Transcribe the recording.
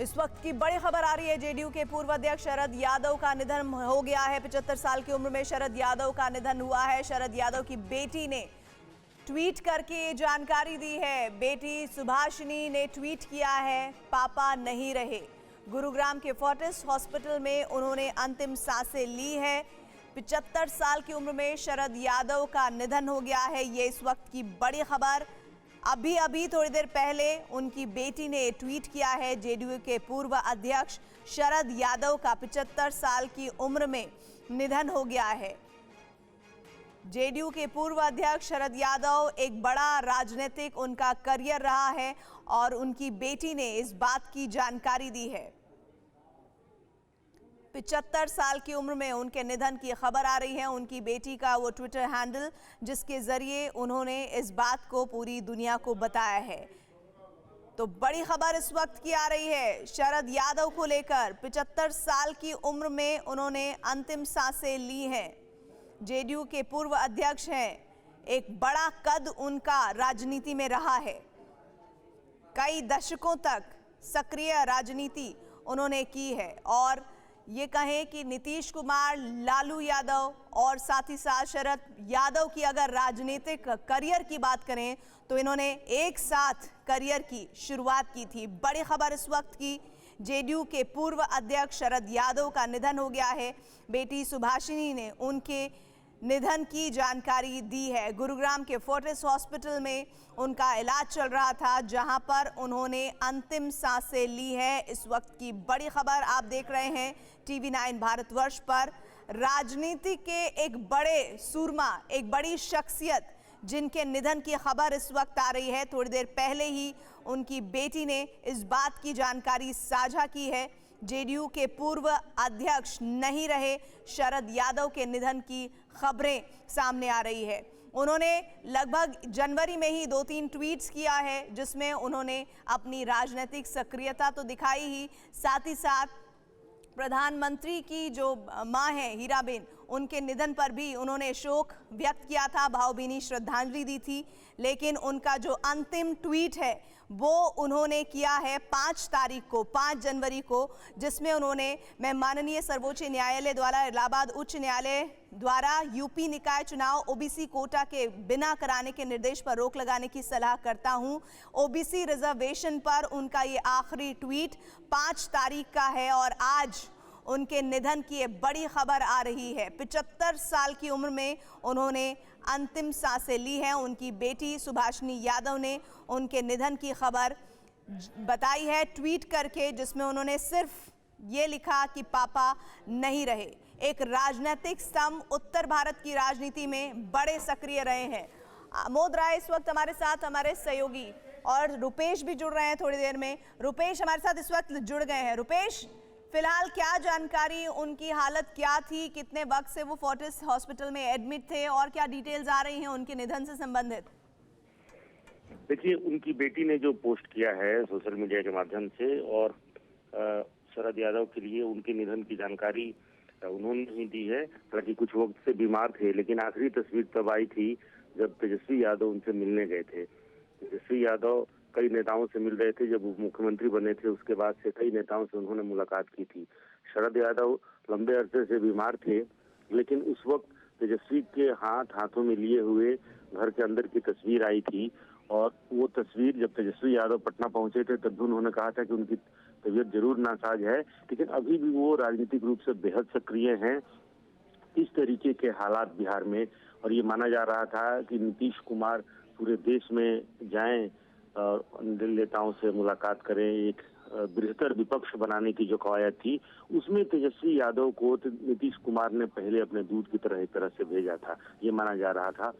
इस वक्त की बड़ी खबर आ रही है। जेडीयू के पूर्व अध्यक्ष शरद यादव का निधन हो गया है। 75 साल की उम्र में शरद यादव का निधन हुआ है। शरद यादव की बेटी ने ट्वीट करके ये जानकारी दी है। बेटी सुभाषिनी ने ट्वीट किया है, पापा नहीं रहे। गुरुग्राम के फोर्टिस हॉस्पिटल में उन्होंने अंतिम सांसें ली है। 75 साल की उम्र में शरद यादव का निधन हो गया है। ये इस वक्त की बड़ी खबर। अभी थोड़ी देर पहले उनकी बेटी ने ट्वीट किया है। जेडीयू के पूर्व अध्यक्ष शरद यादव का 75 साल की उम्र में निधन हो गया है। जेडीयू के पूर्व अध्यक्ष शरद यादव एक बड़ा राजनीतिक उनका करियर रहा है और उनकी बेटी ने इस बात की जानकारी दी है। 75 साल की उम्र में उनके निधन की खबर आ रही है। उनकी बेटी का वो ट्विटर हैंडल जिसके जरिए उन्होंने इस बात को पूरी दुनिया को बताया है। तो बड़ी खबर इस वक्त की आ रही है शरद यादव को लेकर। 75 साल की उम्र में उन्होंने अंतिम सांसें ली हैं। जेडीयू के पूर्व अध्यक्ष हैं। एक बड़ा कद उनका राजनीति में रहा है। कई दशकों तक सक्रिय राजनीति उन्होंने की है और ये कहें कि नीतीश कुमार, लालू यादव और साथ ही साथ शरद यादव की अगर राजनीतिक करियर की बात करें तो इन्होंने एक साथ करियर की शुरुआत की थी। बड़ी खबर इस वक्त की, जेडीयू के पूर्व अध्यक्ष शरद यादव का निधन हो गया है। बेटी सुभाषिनी ने उनके निधन की जानकारी दी है। गुरुग्राम के फोर्टिस हॉस्पिटल में उनका इलाज चल रहा था, जहां पर उन्होंने अंतिम सांसें ली है। इस वक्त की बड़ी खबर आप देख रहे हैं टीवी 9 भारतवर्ष पर। राजनीति के एक बड़े सूरमा, एक बड़ी शख्सियत जिनके निधन की खबर इस वक्त आ रही है। थोड़ी देर पहले ही उनकी बेटी ने इस बात की जानकारी साझा की है। जेडीयू के पूर्व अध्यक्ष नहीं रहे, शरद यादव के निधन की खबरें सामने आ रही है। उन्होंने लगभग जनवरी में ही 2-3 ट्वीट्स किया है जिसमें उन्होंने अपनी राजनीतिक सक्रियता तो दिखाई ही, साथ ही साथ प्रधानमंत्री की जो मां है हीराबेन, उनके निधन पर भी उन्होंने शोक व्यक्त किया था, भावभीनी श्रद्धांजलि दी थी। लेकिन उनका जो अंतिम ट्वीट है वो उन्होंने किया है 5 जनवरी को, जिसमें उन्होंने मैं माननीय सर्वोच्च न्यायालय द्वारा, इलाहाबाद उच्च न्यायालय द्वारा यूपी निकाय चुनाव ओबीसी कोटा के बिना कराने के निर्देश पर रोक लगाने की सलाह करता हूं। ओबीसी रिजर्वेशन पर उनका ये आखिरी ट्वीट 5 तारीख का है और आज उनके निधन की ये बड़ी खबर आ रही है। 75 साल की उम्र में उन्होंने अंतिम सांसें ली हैं। उनकी बेटी सुभाषिनी यादव ने उनके निधन की खबर बताई है ट्वीट करके, जिसमें उन्होंने सिर्फ ये लिखा कि पापा नहीं रहे। एक राजनीतिक स्तंभ, उत्तर भारत की राजनीति में बड़े सक्रिय रहे हैं। आमोद राय इस वक्त हमारे साथ, हमारे सहयोगी, और रुपेश भी जुड़ रहे हैं थोड़ी देर में। रुपेश हमारे साथ इस वक्त जुड़ गए हैं। रुपेश, फिलहाल क्या जानकारी, उनकी हालत क्या थी, कितने वक्त से वो फोर्टिस हॉस्पिटल में एडमिट थे और क्या डिटेल्स आ रही हैं उनके निधन से संबंधित? देखिए, उनकी बेटी ने जो पोस्ट किया है सोशल मीडिया के माध्यम से, और शरद यादव के लिए उनके निधन की जानकारी उन्होंने ही दी है। हालांकि कुछ वक्त से बीमार थे, लेकिन आखिरी तस्वीर तब आई थी जब तेजस्वी यादव उनसे मिलने गए थे। तेजस्वी यादव कई नेताओं से मिल रहे थे। जब वो मुख्यमंत्री बने थे उसके बाद से कई नेताओं से उन्होंने मुलाकात की थी। शरद यादव लंबे अरसे से बीमार थे, लेकिन उस वक्त तेजस्वी के हाथों में लिए हुए घर के अंदर की तस्वीर आई थी, और वो तस्वीर जब तेजस्वी यादव पटना पहुंचे थे तब भी उन्होंने कहा था कि उनकी तबीयत जरूर नासाज है, लेकिन अभी भी वो राजनीतिक रूप से बेहद सक्रिय हैं। इस तरीके के हालात बिहार में, और ये माना जा रहा था कि नीतीश कुमार पूरे देश में जाएं और नेताओं से मुलाकात करें, एक बेहतर विपक्ष बनाने की जो कवायद थी, उसमें तेजस्वी यादव को नीतीश कुमार ने पहले अपने दूत की तरह एक तरह से भेजा था, ये माना जा रहा था।